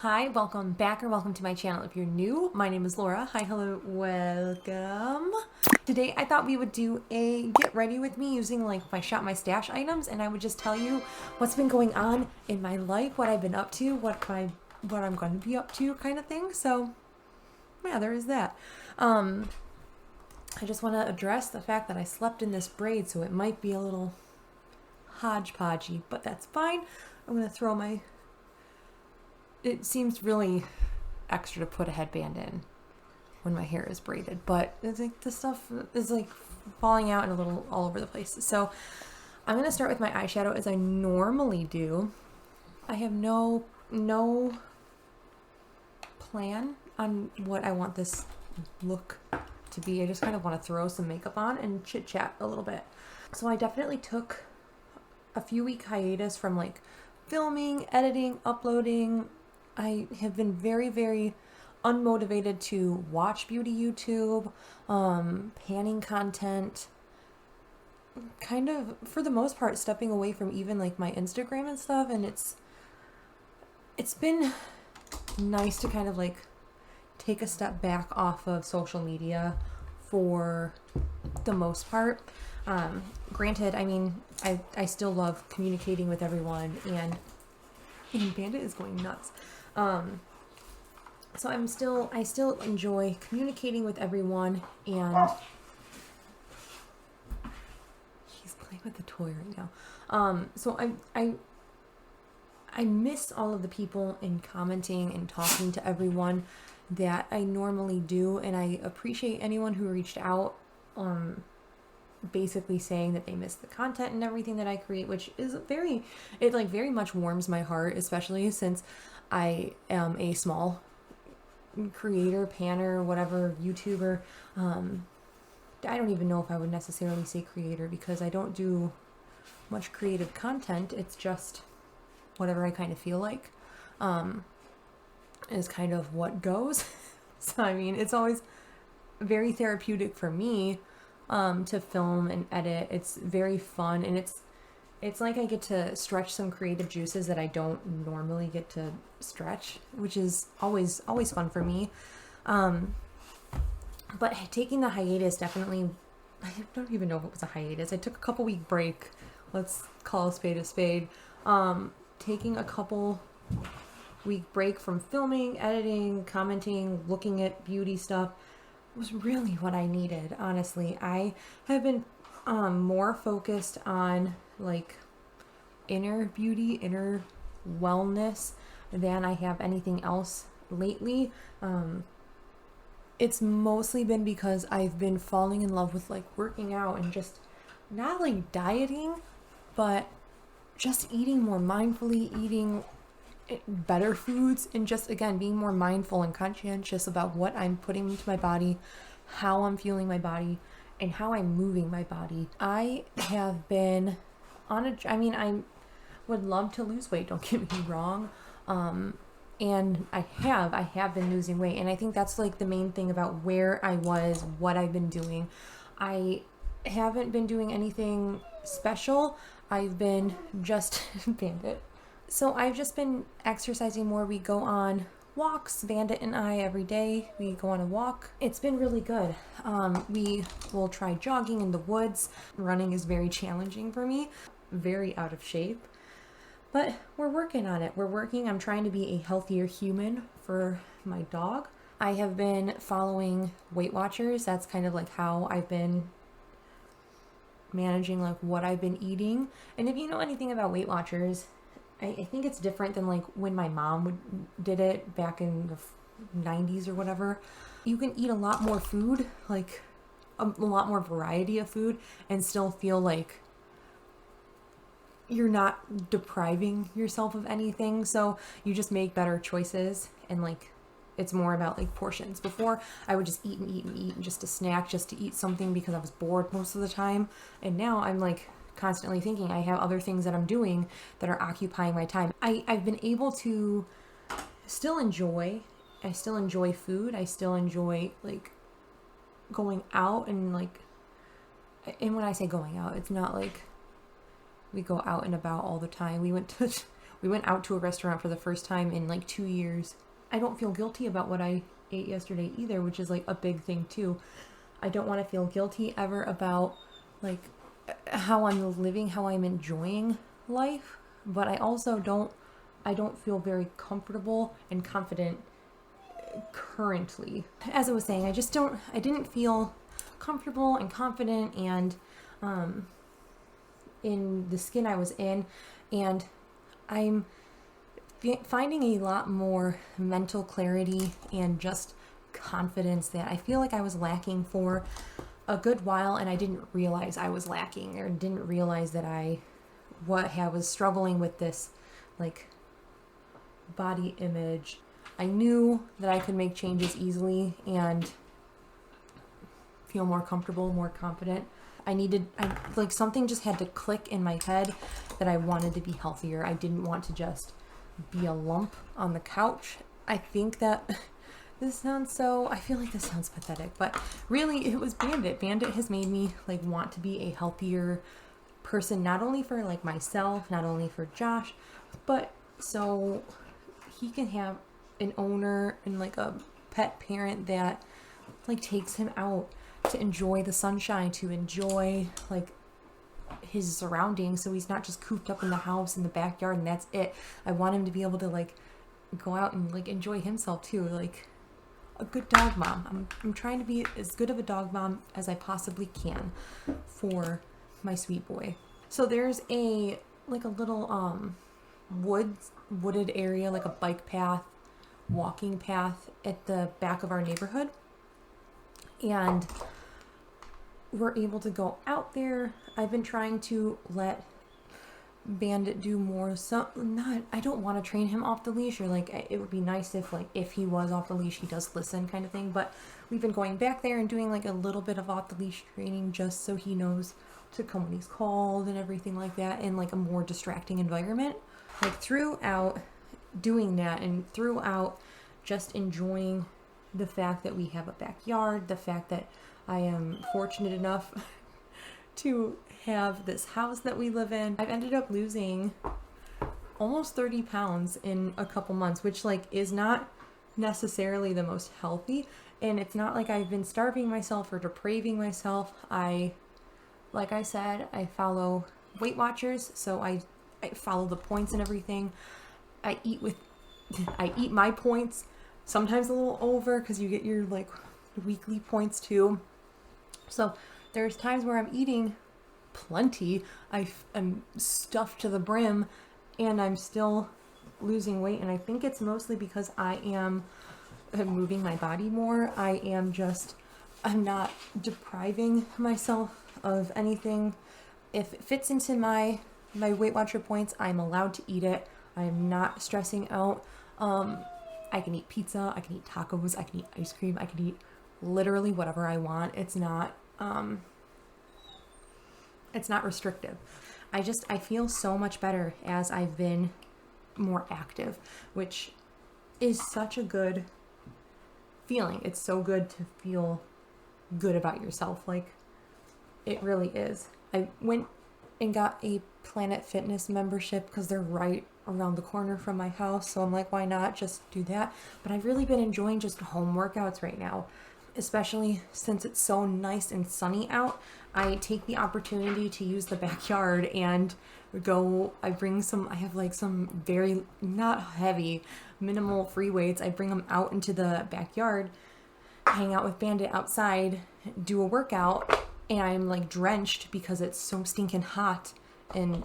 Hi, welcome back or welcome to my channel. If you're new, my name is Laura. Hi, hello, welcome. Today I thought we would do a get ready with me using like my shop my stash items, and I would just tell you what's been going on in my life, what I've been up to, what I'm going to be up to kind of thing. So yeah, there is that. I just want to address the fact that I slept in this braid, so it might be a little hodgepodgey, but that's fine. I'm going to throw my... It seems really extra to put a headband in when my hair is braided, but it's like the stuff is like falling out and a little all over the place. So I'm going to start with my eyeshadow as I normally do. I have no plan on what I want this look to be. I just kind of want to throw some makeup on and chit chat a little bit. So I definitely took a few week hiatus from like filming, editing, uploading. I have been very unmotivated to watch beauty YouTube, panning content, kind of for the most part stepping away from even like my Instagram and stuff, and it's been nice to kind of like take a step back off of social media for the most part. Granted, I mean, I still love communicating with everyone, and Bandit is going nuts. So I still enjoy communicating with everyone, and he's playing with the toy right now. So I miss all of the people and commenting and talking to everyone that I normally do, and I appreciate anyone who reached out, basically saying that they miss the content and everything that I create, which is very much warms my heart, especially since I am a small creator, panner, whatever, YouTuber. I don't even know if I would necessarily say creator because I don't do much creative content. It's just whatever I kind of feel like is kind of what goes. So I mean, it's always very therapeutic for me to film and edit. It's very fun, and it's like I get to stretch some creative juices that I don't normally get to stretch, which is always fun for me. But taking the hiatus, definitely, I don't even know if it was a hiatus. I took a couple week break. Let's call a spade a spade. Taking a couple week break from filming, editing, commenting, looking at beauty stuff was really what I needed, honestly. I have been more focused on like inner beauty, inner wellness than I have anything else lately. It's mostly been because I've been falling in love with like working out and just not like dieting, but just eating more mindfully, eating better foods, and just again being more mindful and conscientious about what I'm putting into my body, how I'm fueling my body, and how I'm moving my body. I have been on I would love to lose weight, don't get me wrong, and I have been losing weight, and I think that's like the main thing about where I was, what I've been doing. I haven't been doing anything special. I've been just Bandit. So I've just been exercising more. We go on walks, Bandit and I, every day. We go on a walk. It's been really good. We will try jogging in the woods. Running is very challenging for me. Very out of shape. But we're working on it. I'm trying to be a healthier human for my dog. I have been following Weight Watchers. That's kind of like how I've been managing like what I've been eating. And if you know anything about Weight Watchers, I think it's different than like when my mom did it back in the 90s or whatever. You can eat a lot more food, like a lot more variety of food, and still feel like you're not depriving yourself of anything. So you just make better choices, and like it's more about like portions. Before, I would just eat and just a snack, just to eat something because I was bored most of the time. And now I'm like constantly thinking I have other things that I'm doing that are occupying my time. I've been able to still enjoy food. I still enjoy like going out, and like, and when I say going out, it's not like we go out and about all the time. We went to We went out to a restaurant for the first time in like 2 years. I don't feel guilty about what I ate yesterday either, which is like a big thing too. I don't want to feel guilty ever about like how I'm living, how I'm enjoying life, but I also don't feel very comfortable and confident currently. As I was saying, I didn't feel comfortable and confident and in the skin I was in, and I'm finding a lot more mental clarity and just confidence that I feel like I was lacking for a good while, and I didn't realize I was lacking, or didn't realize that I was struggling with this like body image. I knew that I could make changes easily and feel more comfortable, more confident. Like something just had to click in my head that I wanted to be healthier. I didn't want to just be a lump on the couch. I think that I feel like this sounds pathetic, but really it was Bandit. Bandit has made me like want to be a healthier person, not only for like myself, not only for Josh, but so he can have an owner and like a pet parent that like takes him out to enjoy the sunshine, to enjoy like his surroundings, so he's not just cooped up in the house in the backyard and that's it. I want him to be able to like go out and like enjoy himself too, like a good dog mom. I'm trying to be as good of a dog mom as I possibly can for my sweet boy. So there's a little wooded area, like a bike path, walking path at the back of our neighborhood, and we're able to go out there. I've been trying to let Bandit do more. I don't want to train him off the leash, or like it would be nice if he was off the leash, he does listen kind of thing. But we've been going back there and doing like a little bit of off the leash training just so he knows to come when he's called and everything like that, in like a more distracting environment. Like throughout doing that and throughout just enjoying the fact that we have a backyard, the fact that I am fortunate enough to have this house that we live in, I've ended up losing almost 30 pounds in a couple months, which like is not necessarily the most healthy, and it's not like I've been starving myself or depraving myself. Like I said, I follow Weight Watchers, so I follow the points and everything. I eat my points, sometimes a little over, because you get your like weekly points too. So there's times where I'm eating plenty, I'm stuffed to the brim, and I'm still losing weight. And I think it's mostly because I am moving my body more. I'm not depriving myself of anything. If it fits into my Weight Watcher points, I'm allowed to eat it. I'm not stressing out. I can eat pizza, I can eat tacos, I can eat ice cream, I can eat literally whatever I want. It's not restrictive. I feel so much better as I've been more active, which is such a good feeling. It's so good to feel good about yourself. Like, it really is. I went and got a Planet Fitness membership because they're right around the corner from my house. So I'm like, why not just do that? But I've really been enjoying just home workouts right now, especially since it's so nice and sunny out. I take the opportunity to use the backyard and go. I have like some very not heavy, minimal free weights. I bring them out into the backyard, hang out with Bandit outside, do a workout, and I'm like drenched because it's so stinking hot and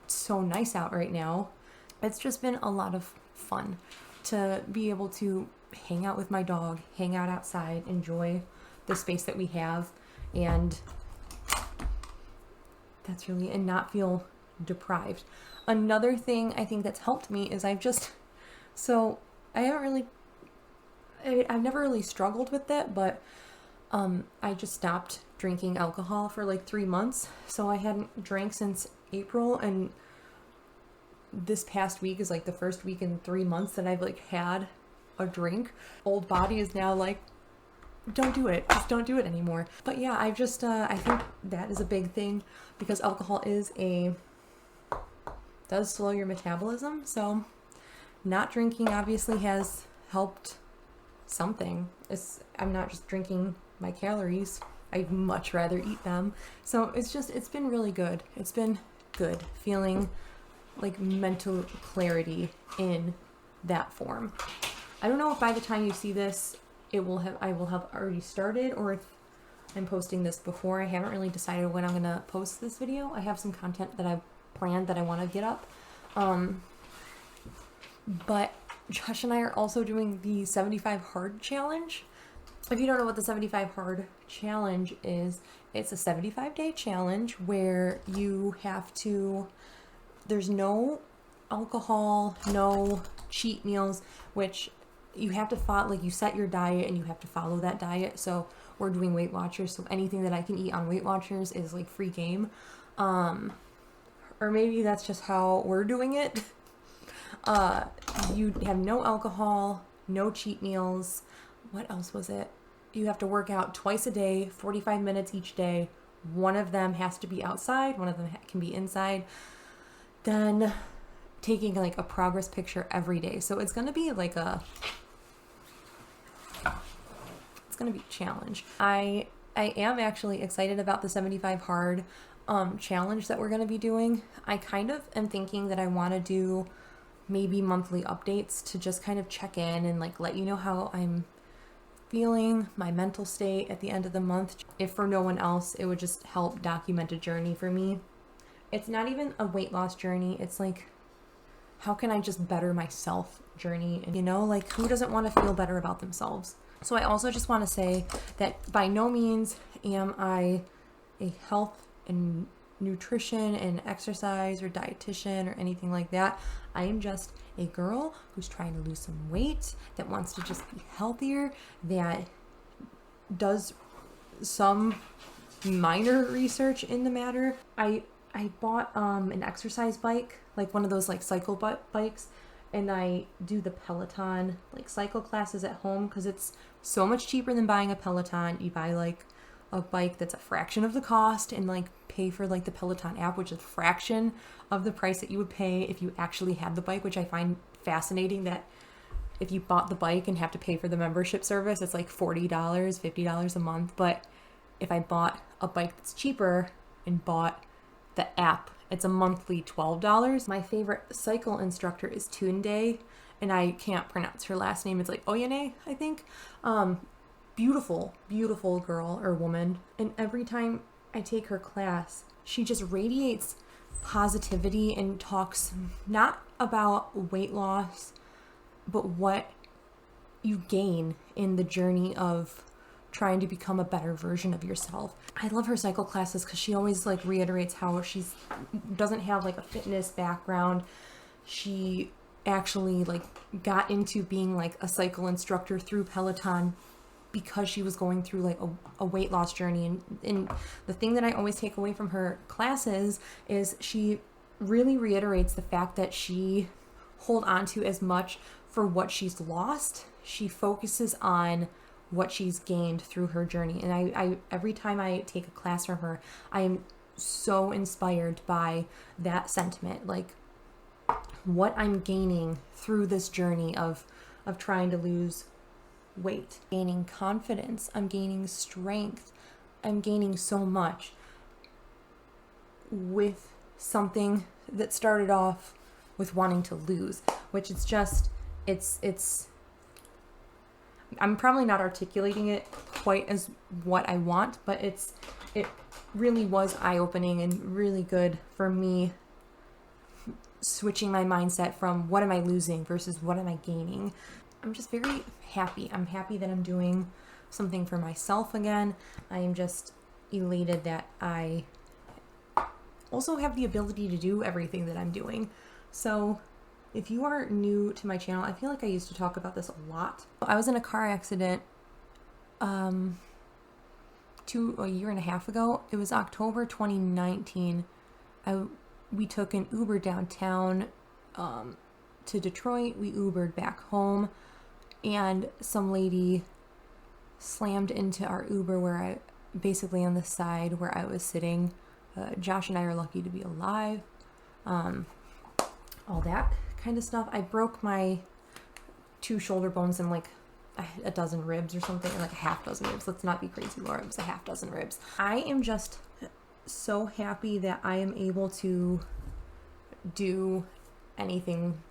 so nice out right now. It's just been a lot of fun to be able to hang out with my dog, hang out outside, enjoy the space that we have, and and not feel deprived. Another thing I think that's helped me is I've never really struggled with that, but I just stopped drinking alcohol for like 3 months. So I hadn't drank since April, and this past week is like the first week in 3 months that I've like had a drink. Old body is now like, don't do it. Just don't do it anymore. But yeah, I think that is a big thing, because alcohol is does slow your metabolism. So not drinking obviously has helped something. I'm not just drinking my calories. I'd much rather eat them. So it's been really good. It's been good feeling like mental clarity in that form. I don't know if by the time you see this, I will have already started, or if I'm posting this before. I haven't really decided when I'm gonna post this video. I have some content that I've planned that I want to get up. But Josh and I are also doing the 75 hard challenge. If you don't know what the 75 hard challenge is, it's a 75-day challenge where you have to, there's no alcohol, no cheat meals, which you have to follow, like you set your diet and you have to follow that diet. So we're doing Weight Watchers, so anything that I can eat on Weight Watchers is like free game. Or maybe that's just how we're doing it. You have no alcohol, no cheat meals. What else was it? You have to work out twice a day, 45 minutes each day. One of them has to be outside, one of them can be inside. Then taking like a progress picture every day. So it's going to be like it's going to be a challenge. I am actually excited about the 75 hard challenge that we're going to be doing. I kind of am thinking that I want to do maybe monthly updates to just kind of check in and like let you know how I'm feeling, my mental state at the end of the month. If for no one else, it would just help document a journey for me. It's not even a weight loss journey. It's like, how can I just better myself journey? And you know, like who doesn't want to feel better about themselves? So I also just want to say that by no means am I a health and nutrition and exercise or dietitian or anything like that. I am just a girl who's trying to lose some weight, that wants to just be healthier, that does some minor research in the matter. I bought an exercise bike, like one of those like cycle bikes, and I do the Peloton like cycle classes at home because it's so much cheaper than buying a Peloton. You buy like a bike that's a fraction of the cost and like pay for like the Peloton app, which is a fraction of the price that you would pay if you actually had the bike, which I find fascinating that if you bought the bike and have to pay for the membership service, it's like $40, $50 a month. But if I bought a bike that's cheaper and bought the app, it's a monthly $12. My favorite cycle instructor is Tunde, and I can't pronounce her last name. It's like Oyene, I think. Beautiful, beautiful girl or woman. And every time I take her class, she just radiates positivity and talks not about weight loss, but what you gain in the journey of trying to become a better version of yourself. I love her cycle classes because she always like reiterates how she doesn't have like a fitness background. She actually like got into being like a cycle instructor through Peloton because she was going through like a weight loss journey. And the thing that I always take away from her classes is she really reiterates the fact that she hold on to as much for what she's lost. She focuses on what she's gained through her journey. And I every time I take a class from her, I am so inspired by that sentiment, like what I'm gaining through this journey of trying to lose weight, gaining confidence, I'm gaining strength, I'm gaining so much with something that started off with wanting to lose, which it's just, it's I'm probably not articulating it quite as what I want, but it really was eye-opening and really good for me, switching my mindset from what am I losing versus what am I gaining. I'm just very happy. I'm happy that I'm doing something for myself again. I am just elated that I also have the ability to do everything that I'm doing. So if you are new to my channel, I feel like I used to talk about this a lot. I was in a car accident a year and a half ago. It was October 2019. We took an Uber downtown to Detroit. We Ubered back home, and some lady slammed into our Uber basically on the side where I was sitting. Josh and I are lucky to be alive. all that kind of stuff. I broke my 2 shoulder bones and like a dozen ribs or something, or like a half dozen ribs. Let's not be crazy, Laura. It was a half dozen ribs. I am just so happy that I am able to do anything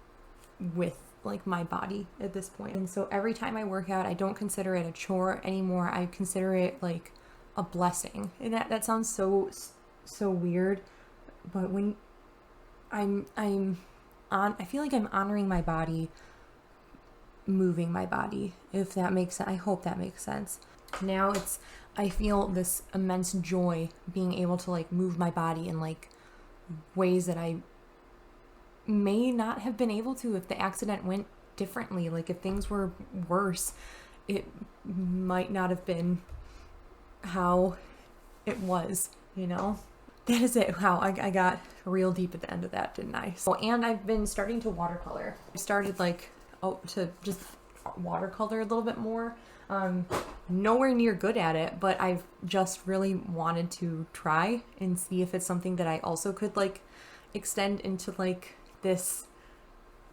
with like my body at this point. And so every time I work out, I don't consider it a chore anymore. I consider it like a blessing. And that sounds so weird, but when I feel like I'm honoring my body, moving my body, if that makes sense. I hope that makes sense. Now I feel this immense joy being able to like move my body in like ways that I may not have been able to if the accident went differently. Like if things were worse, it might not have been how it was, you know? That is it. Wow, I got real deep at the end of that, didn't I? So, and I've been starting to watercolor. I started like, to just watercolor a little bit more. Nowhere near good at it, but I've just really wanted to try and see if it's something that I also could like extend into like this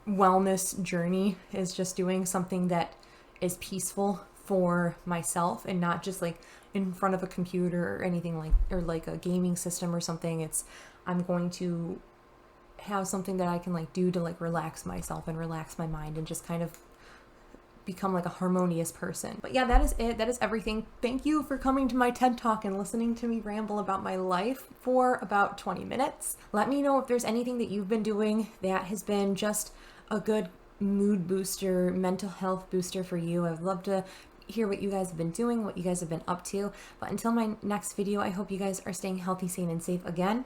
wellness journey, is just doing something that is peaceful for myself and not just like in front of a computer or anything like, or like a gaming system or something. I'm going to have something that I can like do to like relax myself and relax my mind and just kind of become like a harmonious person. But yeah, that is it. That is everything. Thank you for coming to my TED Talk and listening to me ramble about my life for about 20 minutes. Let me know if there's anything that you've been doing that has been just a good mood booster, mental health booster for you. I would love to hear what you guys have been doing, what you guys have been up to. But until my next video, I hope you guys are staying healthy, sane, and safe again.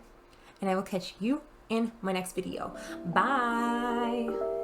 And I will catch you in my next video. Bye!